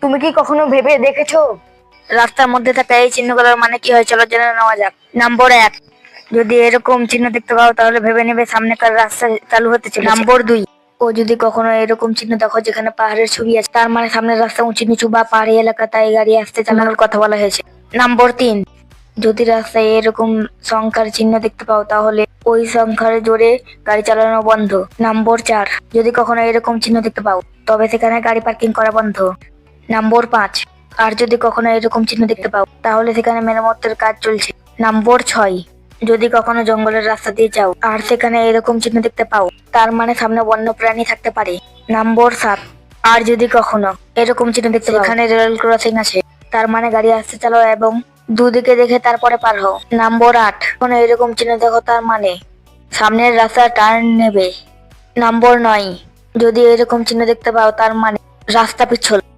তুমি কি কখনো ভেবে দেখেছো রাস্তার মধ্যে থাকা এই চিহ্নগুলোর মানে কি হয়? চলো জেনে নেওয়া যাক। নম্বর 1, যদি এরকম চিহ্ন দেখতে পাও তাহলে ভেবে নেবে সামনেকার রাস্তা চালু হতে চলেছে। নম্বর 2, ও যদি কখনো এরকম চিহ্ন দেখো যেখানে পাহাড়ের ছবি আছে, তার মানে সামনের রাস্তা উঁচু নিচু বা পাহাড়ি এলাকা, তাই গাড়ি আসতে চালানোর কথা বলা হয়েছে। নম্বর 3, যদি রাস্তায় এরকম সংখ্যার চিহ্ন দেখতে পাও তাহলে ওই সংখ্যার জোরে গাড়ি চালানো বন্ধ। নম্বর 4, যদি কখনো এরকম চিহ্ন দেখতে পাও তবে সেখানে গাড়ি পার্কিং করা বন্ধ। নম্বর 5, আর যদি কখনো এরকম চিহ্ন দেখতে পাও তাহলে সেখানে মেরামতের কাজ চলছে। নম্বর 6, যদি কখনো জঙ্গলের রাস্তা দিয়ে যাও আর সেখানে এরকম চিহ্ন দেখতে পাও তার মানে সামনে বন্য প্রাণী থাকতে পারে। নম্বর 7, আর যদি কখনো এরকম চিহ্ন দেখতে পাও এখানে রেল ক্রসিং আছে, তার মানে গাড়ি আসতে চালাও এবং দুদিকে দেখে তারপরে পার হও। নম্বর 8, কোনো এরকম চিহ্ন দেখো তার মানে সামনের রাস্তা টার্ন নেবে। নম্বর 9, যদি এরকম চিহ্ন দেখতে পাও তার মানে রাস্তা পিছল।